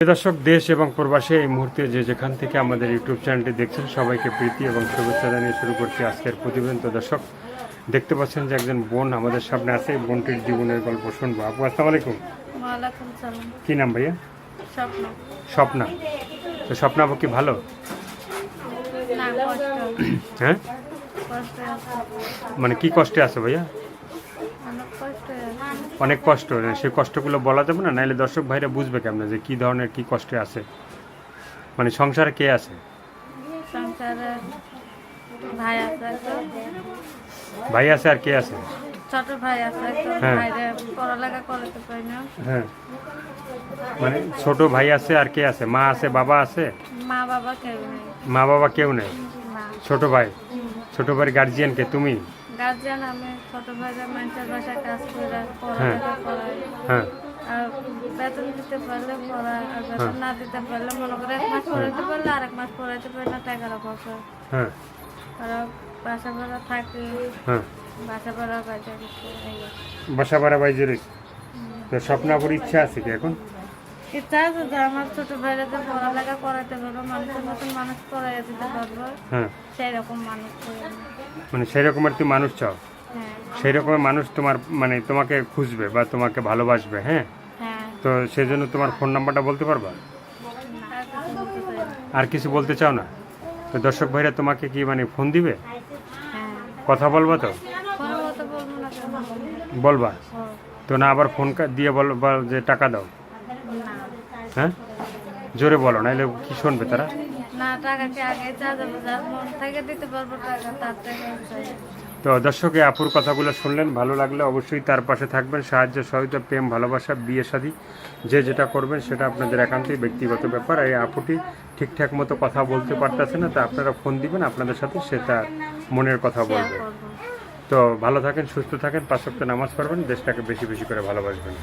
দর্শক, দেশ এবং প্রবাসে এই মুহূর্তে যে যেখান থেকে আমাদের ইউটিউব চ্যানেলটি দেখছেন সবাইকে প্রীতি এবং শুভেচ্ছা জানিয়ে শুরু করছি আজকের প্রতিবেদন। তো দর্শক, দেখতে পাচ্ছেন যে একজন বোন আমাদের সামনে আছে। এই বোনটির জীবনের গল্প শুনবো। আপু, আসসালামু আলাইকুম। ওয়ালাইকুম সালাম। কি নাম ভাইয়া? স্বপ্ন। স্বপ্না। তো স্বপ্না আপু কি ভালো? না, কষ্ট। হ্যাঁ, কষ্ট আছে। মানে কি কষ্টে আছে ভাইয়া? অনেক কষ্ট আছে। অনেক কষ্ট। সেই কষ্টগুলো বলা যাবে না, নাহলে দর্শক ভাইরা বুঝবে কেমন যে কি ধরনের কি কষ্টে আছে। মানে সংসারে কে আছে? সংসারে ভাই আছে তো, ভাই আছে আর কে আছে? ছোট ভাই আছে তো, হ্যাঁ। ভাইরে পড়ালেখা করতে পারি না। হ্যাঁ, মানে ছোট ভাই আছে আর কে আছে? মা আছে, বাবা আছে? মা বাবা কেউ নেই। মা বাবা কেউ নেই। না, ছোট ভাই। ছোট ভাইয়ের গার্জিয়ান কে? তুমি? গার্জিয়ান আমি। ছোট ভাইরা মানুষের বাসায় কাজ করে পড়ালেখা করাই। হ্যাঁ, আর বেতন দিতে পারলে পড়া, আর বেতন না দিতে পারলে মনে করে 1 মাস পড়াইতে পারলে আর 1 মাস পড়াইতে পারলে না, টাকার অভাব হয়। হ্যাঁ, আর বাসা ভাড়া থাকে, হ্যাঁ। বাসা ভাড়া কাজে দিতে এই বাসা ভাড়া বাইজে রেখে। তো স্বপ্নাপুর ইচ্ছা আছে কি এখন? ইচ্ছা আছে যে আমার ছোট ভাইরাকে পড়ালেখা করাতে পারবো, মানুষের মতন মানুষ করাইয়া দিতে পারবো, হ্যাঁ, সেই রকম মানুষ করি আমি। মানে সেই রকমের তুমি মানুষ চাও? হ্যাঁ, সেই রকমের মানুষ তোমার মানে তোমাকে খুঁজবে বা তোমাকে ভালোবাসবে। হ্যাঁ, হ্যাঁ। তো সেই জন্য তোমার ফোন নাম্বারটা বলতে পারবা? আর কিছু বলতে চাই না। আর কিছু বলতে চাও না? তো দর্শক ভাইরা তোমাকে কি মানে ফোন দিবে? হ্যাঁ, কথা বলবা তো? কোনো কথা বলবো না কেন? বলবা ও, তো? না আবার ফোন দিয়ে বল যে টাকা দাও? না, হ্যাঁ, জোরে বলো, নাহলে কি শুনবে তারা? না, টাকা কি আগে চা যাবে, যার মন থেকে দিতে পারবো টাকা তার থেকে চাই। তো দর্শক, এই আপুর কথাগুলো শুনলেন, ভালো লাগলে অবশ্যই তার পাশে থাকবেন। সাহায্য, সহযোগিতা, প্রেম, ভালোবাসা, বিয়ে শাদী যে যেটা করবেন সেটা আপনাদের একান্তই ব্যক্তিগত ব্যাপার। এই আপুটি ঠিকঠাক মতো কথা বলতে পারতেছে না, তা আপনারা ফোন দিবেন, আপনাদের সাথে সে তার মনের কথা শেয়ার বলবে। করবো। তো ভালো থাকেন, সুস্থ থাকেন, 5 ওয়াক্ত নামাজ পড়বেন, দেশটাকে বেশি বেশি করে ভালোবাসবেন।